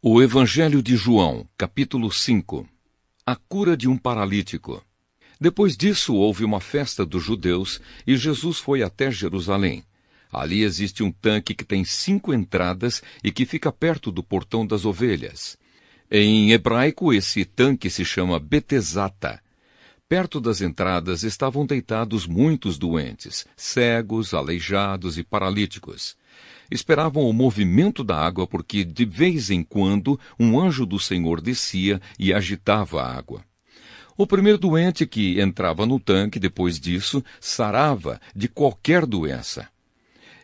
O Evangelho de João, capítulo 5. A cura de um paralítico. Depois disso, houve uma festa dos judeus e Jesus foi até Jerusalém. Ali existe um tanque que tem 5 entradas e que fica perto do portão das ovelhas. Em hebraico, esse tanque se chama Betesata. Perto das entradas estavam deitados muitos doentes, cegos, aleijados e paralíticos. Esperavam o movimento da água porque, de vez em quando, um anjo do Senhor descia e agitava a água. O primeiro doente que entrava no tanque, depois disso, sarava de qualquer doença.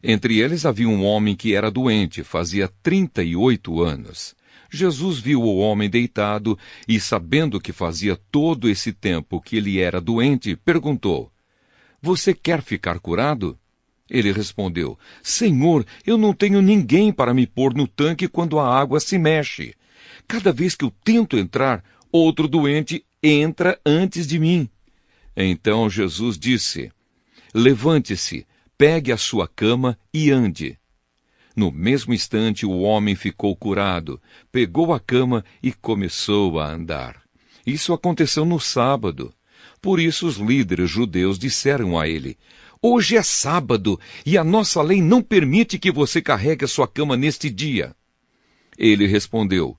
Entre eles havia um homem que era doente, fazia 38 anos. Jesus viu o homem deitado e, sabendo que fazia todo esse tempo que ele era doente, perguntou: "Você quer ficar curado?" Ele respondeu: "Senhor, eu não tenho ninguém para me pôr no tanque quando a água se mexe. Cada vez que eu tento entrar, outro doente entra antes de mim." Então Jesus disse: "Levante-se, pegue a sua cama e ande." No mesmo instante, o homem ficou curado, pegou a cama e começou a andar. Isso aconteceu no sábado. Por isso os líderes judeus disseram a ele: "Hoje é sábado e a nossa lei não permite que você carregue a sua cama neste dia." Ele respondeu: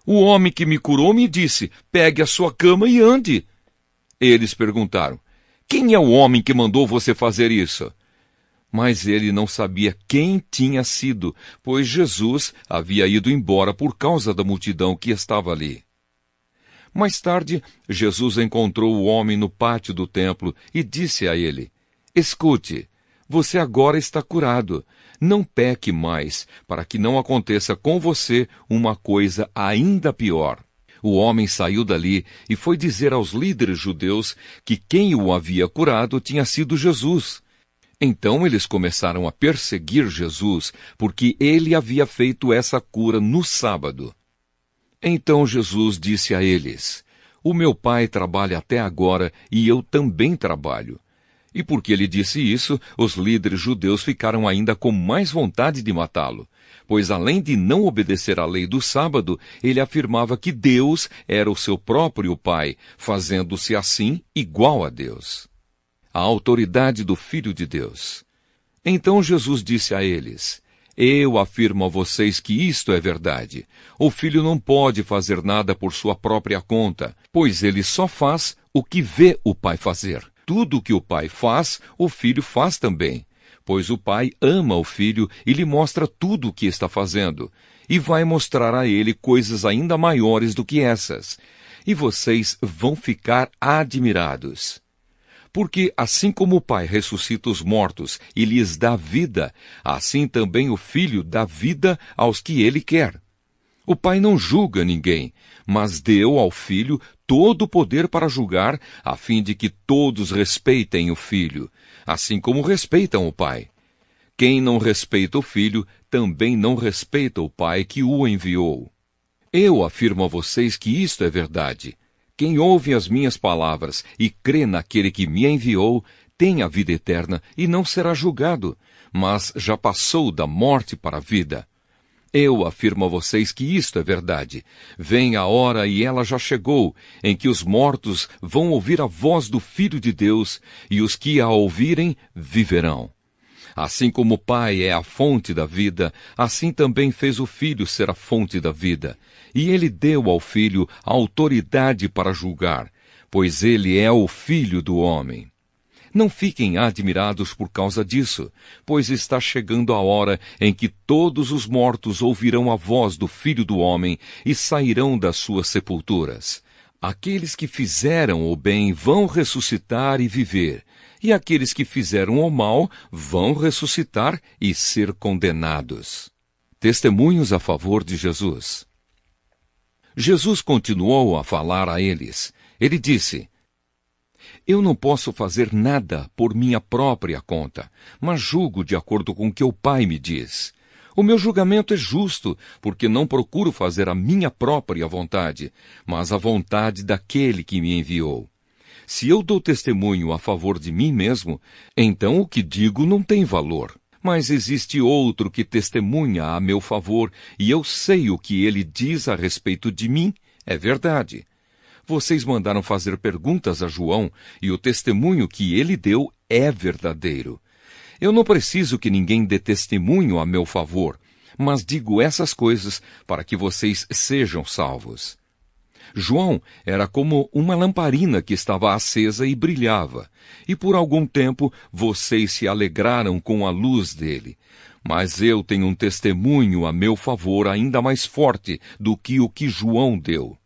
"O homem que me curou me disse, pegue a sua cama e ande." Eles perguntaram: "Quem é o homem que mandou você fazer isso?" Mas ele não sabia quem tinha sido, pois Jesus havia ido embora por causa da multidão que estava ali. Mais tarde, Jesus encontrou o homem no pátio do templo e disse a ele: "Escute, você agora está curado. Não peque mais, para que não aconteça com você uma coisa ainda pior." O homem saiu dali e foi dizer aos líderes judeus que quem o havia curado tinha sido Jesus. Então eles começaram a perseguir Jesus, porque ele havia feito essa cura no sábado. Então Jesus disse a eles: "O meu Pai trabalha até agora e eu também trabalho." E porque ele disse isso, os líderes judeus ficaram ainda com mais vontade de matá-lo, pois além de não obedecer à lei do sábado, ele afirmava que Deus era o seu próprio Pai, fazendo-se assim igual a Deus. A autoridade do Filho de Deus. Então Jesus disse a eles: "Eu afirmo a vocês que isto é verdade. O Filho não pode fazer nada por sua própria conta, pois ele só faz o que vê o Pai fazer. Tudo o que o Pai faz, o Filho faz também, pois o Pai ama o Filho e lhe mostra tudo o que está fazendo, e vai mostrar a ele coisas ainda maiores do que essas. E vocês vão ficar admirados. Porque assim como o Pai ressuscita os mortos e lhes dá vida, assim também o Filho dá vida aos que ele quer. O Pai não julga ninguém, mas deu ao Filho todo o poder para julgar, a fim de que todos respeitem o Filho, assim como respeitam o Pai. Quem não respeita o Filho, também não respeita o Pai que o enviou. Eu afirmo a vocês que isto é verdade. Quem ouve as minhas palavras e crê naquele que me enviou, tem a vida eterna e não será julgado, mas já passou da morte para a vida. Eu afirmo a vocês que isto é verdade. Vem a hora, e ela já chegou, em que os mortos vão ouvir a voz do Filho de Deus, e os que a ouvirem viverão. Assim como o Pai é a fonte da vida, assim também fez o Filho ser a fonte da vida. E ele deu ao Filho a autoridade para julgar, pois ele é o Filho do homem. Não fiquem admirados por causa disso, pois está chegando a hora em que todos os mortos ouvirão a voz do Filho do homem e sairão das suas sepulturas. Aqueles que fizeram o bem vão ressuscitar e viver, e aqueles que fizeram o mal vão ressuscitar e ser condenados. Testemunhos a favor de Jesus. Jesus continuou a falar a eles. Ele disse: "Eu não posso fazer nada por minha própria conta, mas julgo de acordo com o que o Pai me diz. O meu julgamento é justo, porque não procuro fazer a minha própria vontade, mas a vontade daquele que me enviou. Se eu dou testemunho a favor de mim mesmo, então o que digo não tem valor. Mas existe outro que testemunha a meu favor, e eu sei o que ele diz a respeito de mim. É verdade. Vocês mandaram fazer perguntas a João, e o testemunho que ele deu é verdadeiro. Eu não preciso que ninguém dê testemunho a meu favor, mas digo essas coisas para que vocês sejam salvos. João era como uma lamparina que estava acesa e brilhava, e por algum tempo vocês se alegraram com a luz dele. Mas eu tenho um testemunho a meu favor ainda mais forte do que o que João deu.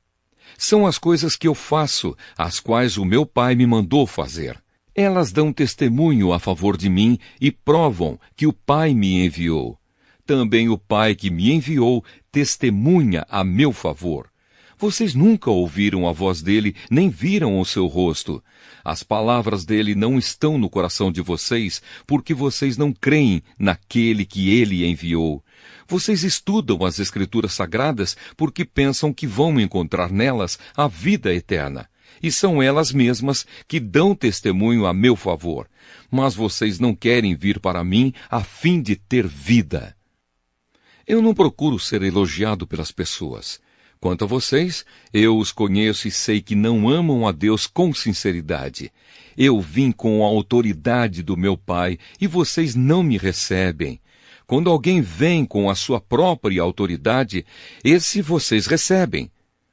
São as coisas que eu faço, as quais o meu Pai me mandou fazer. Elas dão testemunho a favor de mim e provam que o Pai me enviou. Também o Pai que me enviou testemunha a meu favor. Vocês nunca ouviram a voz dele, nem viram o seu rosto. As palavras dele não estão no coração de vocês, porque vocês não creem naquele que ele enviou. Vocês estudam as Escrituras Sagradas porque pensam que vão encontrar nelas a vida eterna. E são elas mesmas que dão testemunho a meu favor. Mas vocês não querem vir para mim a fim de ter vida. Eu não procuro ser elogiado pelas pessoas. Quanto a vocês, eu os conheço e sei que não amam a Deus com sinceridade. Eu vim com a autoridade do meu Pai e vocês não me recebem. Quando alguém vem com a sua própria autoridade, esse vocês recebem.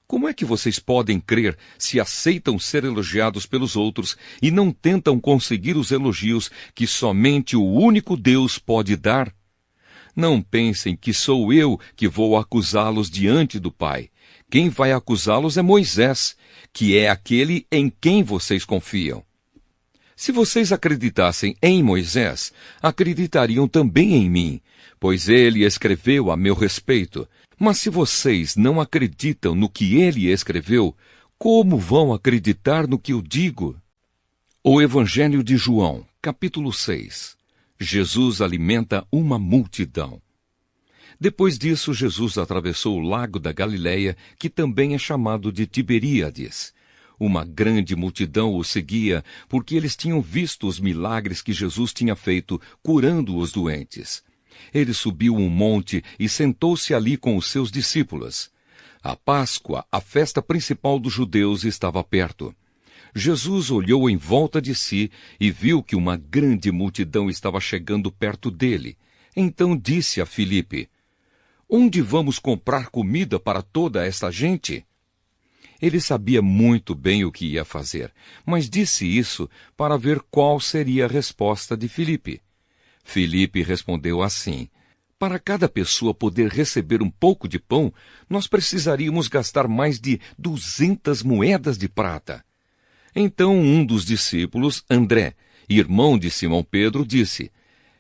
Como é que vocês podem crer se aceitam ser elogiados pelos outros e não tentam conseguir os elogios que somente o único Deus pode dar? Não pensem que sou eu que vou acusá-los diante do Pai. Quem vai acusá-los é Moisés, que é aquele em quem vocês confiam. Se vocês acreditassem em Moisés, acreditariam também em mim, pois ele escreveu a meu respeito. Mas se vocês não acreditam no que ele escreveu, como vão acreditar no que eu digo? O Evangelho de João, capítulo 6. Jesus alimenta uma multidão. Depois disso, Jesus atravessou o lago da Galileia, que também é chamado de Tiberíades. Uma grande multidão o seguia, porque eles tinham visto os milagres que Jesus tinha feito, curando os doentes. Ele subiu um monte e sentou-se ali com os seus discípulos. A Páscoa, a festa principal dos judeus, estava perto. Jesus olhou em volta de si e viu que uma grande multidão estava chegando perto dele. Então disse a Filipe: "Onde vamos comprar comida para toda esta gente?" Ele sabia muito bem o que ia fazer, mas disse isso para ver qual seria a resposta de Filipe. Filipe respondeu assim: "Para cada pessoa poder receber um pouco de pão, nós precisaríamos gastar mais de 200 moedas de prata." Então um dos discípulos, André, irmão de Simão Pedro, disse: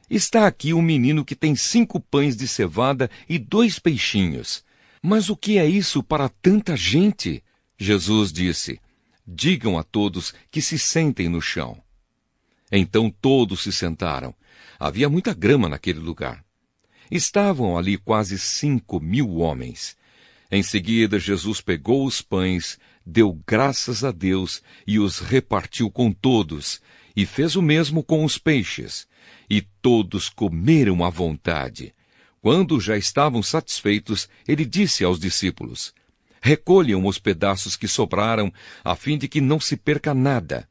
"Está aqui um menino que tem 5 pães de cevada e 2 peixinhos. Mas o que é isso para tanta gente?" Jesus disse: "Digam a todos que se sentem no chão." Então todos se sentaram. Havia muita grama naquele lugar. Estavam ali quase 5.000 homens. Em seguida, Jesus pegou os pães, deu graças a Deus e os repartiu com todos, e fez o mesmo com os peixes. E todos comeram à vontade. Quando já estavam satisfeitos, ele disse aos discípulos: "Recolham os pedaços que sobraram, a fim de que não se perca nada."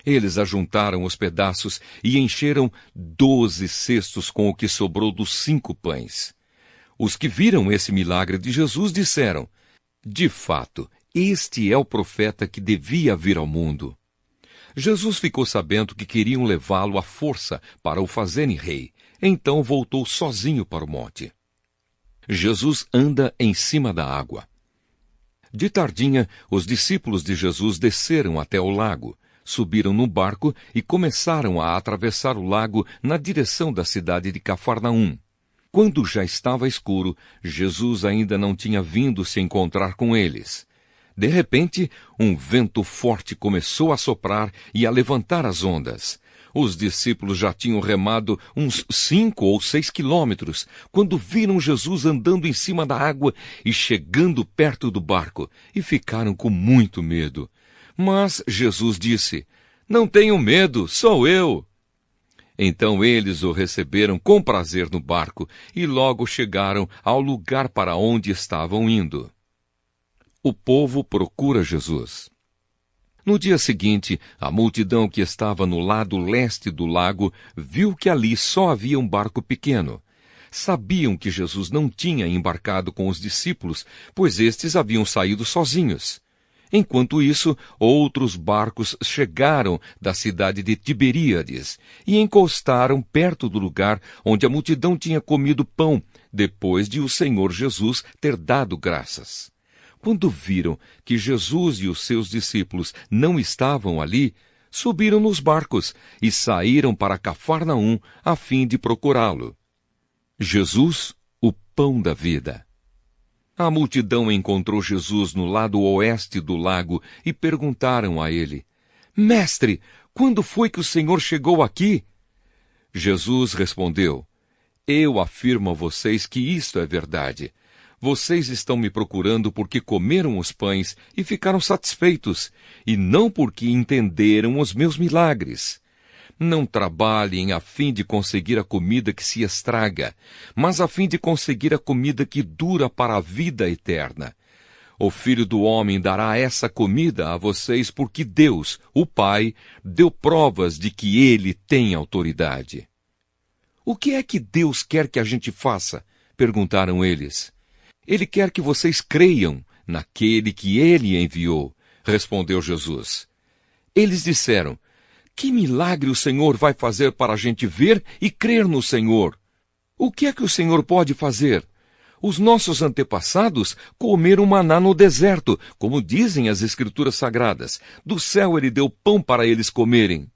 Eles ajuntaram os pedaços e encheram 12 cestos com o que sobrou dos 5 pães. Os que viram esse milagre de Jesus disseram: "De fato, este é o profeta que devia vir ao mundo." Jesus ficou sabendo que queriam levá-lo à força para o fazerem rei. Então voltou sozinho para o monte. Jesus anda em cima da água. De tardinha, os discípulos de Jesus desceram até o lago, subiram no barco e começaram a atravessar o lago na direção da cidade de Cafarnaum. Quando já estava escuro, Jesus ainda não tinha vindo se encontrar com eles. De repente, um vento forte começou a soprar e a levantar as ondas. Os discípulos já tinham remado uns 5 ou 6 quilômetros, quando viram Jesus andando em cima da água e chegando perto do barco, e ficaram com muito medo. Mas Jesus disse: "Não tenham medo, sou eu." Então eles o receberam com prazer no barco e logo chegaram ao lugar para onde estavam indo. O povo procura Jesus. No dia seguinte, a multidão que estava no lado leste do lago viu que ali só havia um barco pequeno. Sabiam que Jesus não tinha embarcado com os discípulos, pois estes haviam saído sozinhos. Enquanto isso, outros barcos chegaram da cidade de Tiberíades e encostaram perto do lugar onde a multidão tinha comido pão, depois de o Senhor Jesus ter dado graças. Quando viram que Jesus e os seus discípulos não estavam ali, subiram nos barcos e saíram para Cafarnaum a fim de procurá-lo. Jesus, o pão da vida. A multidão encontrou Jesus no lado oeste do lago e perguntaram a ele: Mestre, quando foi que o Senhor chegou aqui? Jesus respondeu: Eu afirmo a vocês que isto é verdade. Vocês estão me procurando porque comeram os pães e ficaram satisfeitos, e não porque entenderam os meus milagres. Não trabalhem a fim de conseguir a comida que se estraga, mas a fim de conseguir a comida que dura para a vida eterna. O Filho do Homem dará essa comida a vocês porque Deus, o Pai, deu provas de que Ele tem autoridade. O que é que Deus quer que a gente faça? Perguntaram eles. Ele quer que vocês creiam naquele que Ele enviou, respondeu Jesus. Eles disseram: Que milagre o Senhor vai fazer para a gente ver e crer no Senhor? O que é que o Senhor pode fazer? Os nossos antepassados comeram maná no deserto, como dizem as Escrituras Sagradas. Do céu Ele deu pão para eles comerem.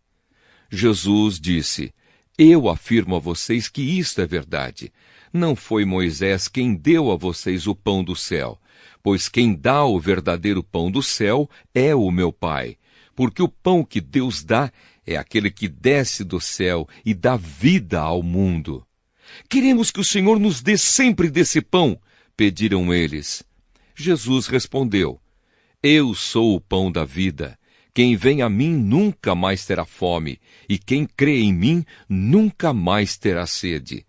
Jesus disse: Eu afirmo a vocês que isto é verdade. Não foi Moisés quem deu a vocês o pão do céu, pois quem dá o verdadeiro pão do céu é o meu Pai. Porque o pão que Deus dá é aquele que desce do céu e dá vida ao mundo. Queremos que o Senhor nos dê sempre desse pão, pediram eles. Jesus respondeu: Eu sou o pão da vida. Quem vem a mim nunca mais terá fome, e quem crê em mim nunca mais terá sede.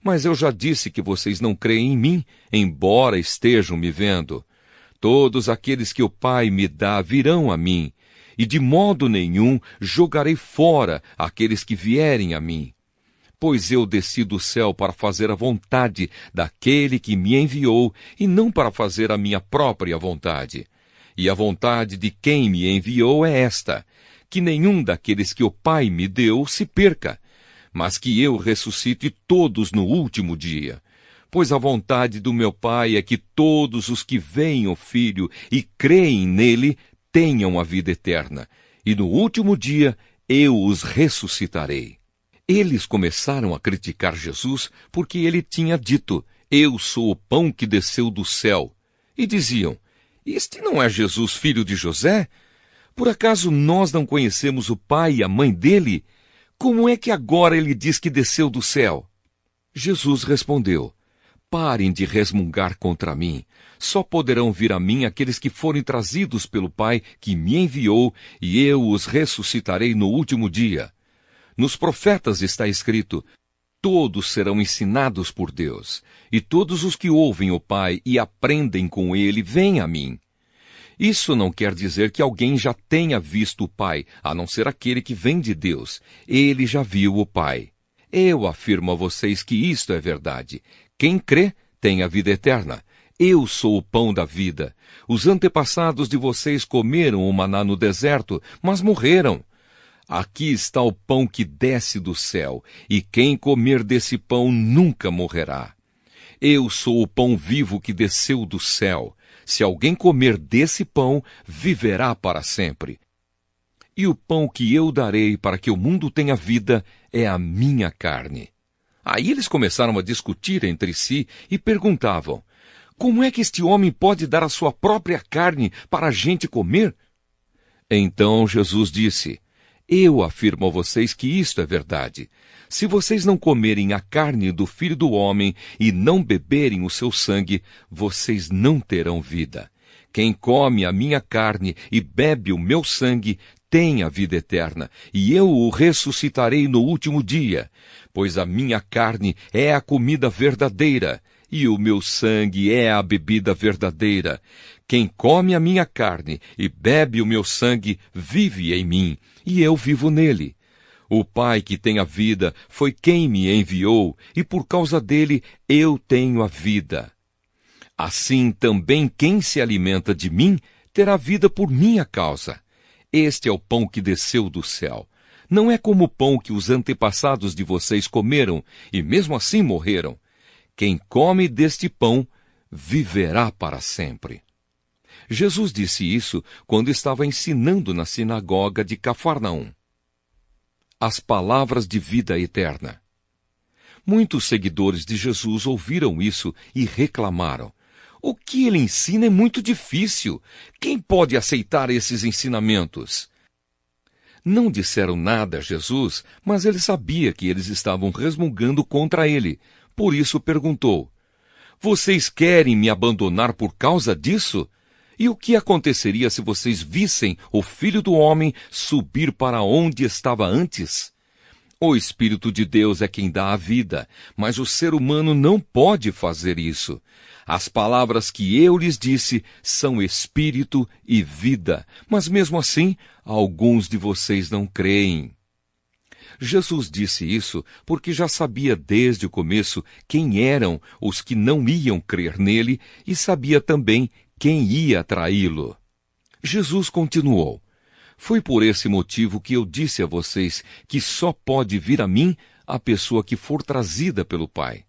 Mas eu já disse que vocês não creem em mim, embora estejam me vendo. Todos aqueles que o Pai me dá virão a mim, e de modo nenhum jogarei fora aqueles que vierem a mim. Pois eu desci do céu para fazer a vontade daquele que me enviou, e não para fazer a minha própria vontade. E a vontade de quem me enviou é esta: que nenhum daqueles que o Pai me deu se perca, mas que eu ressuscite todos no último dia. Pois a vontade do meu Pai é que todos os que veem o Filho e creem nele tenham a vida eterna, e no último dia eu os ressuscitarei. Eles começaram a criticar Jesus porque ele tinha dito: Eu sou o pão que desceu do céu. E diziam: Este não é Jesus, filho de José? Por acaso nós não conhecemos o pai e a mãe dele? Como é que agora ele diz que desceu do céu? Jesus respondeu: Parem de resmungar contra mim. Só poderão vir a mim aqueles que forem trazidos pelo Pai que me enviou, e eu os ressuscitarei no último dia. Nos profetas está escrito: Todos serão ensinados por Deus, e todos os que ouvem o Pai e aprendem com ele vêm a mim. Isso não quer dizer que alguém já tenha visto o Pai, a não ser aquele que vem de Deus. Ele já viu o Pai. Eu afirmo a vocês que isto é verdade. Quem crê tem a vida eterna. Eu sou o pão da vida. Os antepassados de vocês comeram o maná no deserto, mas morreram. Aqui está o pão que desce do céu, e quem comer desse pão nunca morrerá. Eu sou o pão vivo que desceu do céu. Se alguém comer desse pão, viverá para sempre. E o pão que eu darei para que o mundo tenha vida é a minha carne. Aí eles começaram a discutir entre si e perguntavam: Como é que este homem pode dar a sua própria carne para a gente comer? Então Jesus disse: Eu afirmo a vocês que isto é verdade. Se vocês não comerem a carne do Filho do Homem e não beberem o seu sangue, vocês não terão vida. Quem come a minha carne e bebe o meu sangue tem a vida eterna, e eu o ressuscitarei no último dia, pois a minha carne é a comida verdadeira, e o meu sangue é a bebida verdadeira. Quem come a minha carne e bebe o meu sangue vive em mim, e eu vivo nele. O Pai que tem a vida foi quem me enviou, e por causa dele eu tenho a vida. Assim também quem se alimenta de mim terá vida por minha causa. Este é o pão que desceu do céu. Não é como o pão que os antepassados de vocês comeram, e mesmo assim morreram. Quem come deste pão viverá para sempre. Jesus disse isso quando estava ensinando na sinagoga de Cafarnaum. As palavras de vida eterna. Muitos seguidores de Jesus ouviram isso e reclamaram. O que ele ensina é muito difícil. Quem pode aceitar esses ensinamentos? Não disseram nada a Jesus, mas ele sabia que eles estavam resmungando contra ele. Por isso perguntou: Vocês querem me abandonar por causa disso? E o que aconteceria se vocês vissem o Filho do Homem subir para onde estava antes? O Espírito de Deus é quem dá a vida, mas o ser humano não pode fazer isso. As palavras que eu lhes disse são espírito e vida, mas mesmo assim, alguns de vocês não creem. Jesus disse isso porque já sabia desde o começo quem eram os que não iam crer nele e sabia também quem ia traí-lo. Jesus continuou: Foi por esse motivo que eu disse a vocês que só pode vir a mim a pessoa que for trazida pelo Pai.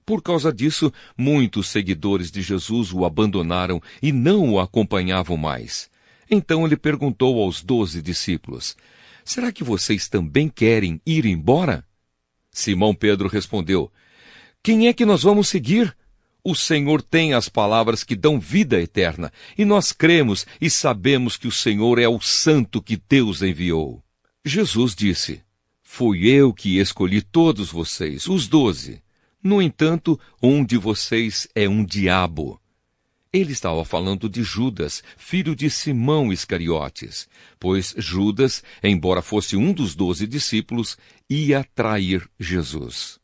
Por causa disso, muitos seguidores de Jesus o abandonaram e não o acompanhavam mais. Então ele perguntou aos 12 discípulos: Será que vocês também querem ir embora? Simão Pedro respondeu: Quem é que nós vamos seguir? O Senhor tem as palavras que dão vida eterna, e nós cremos e sabemos que o Senhor é o Santo que Deus enviou. Jesus disse: Fui eu que escolhi todos vocês, os 12. No entanto, um de vocês é um diabo. Ele estava falando de Judas, filho de Simão Iscariotes, pois Judas, embora fosse um dos 12 discípulos, ia trair Jesus.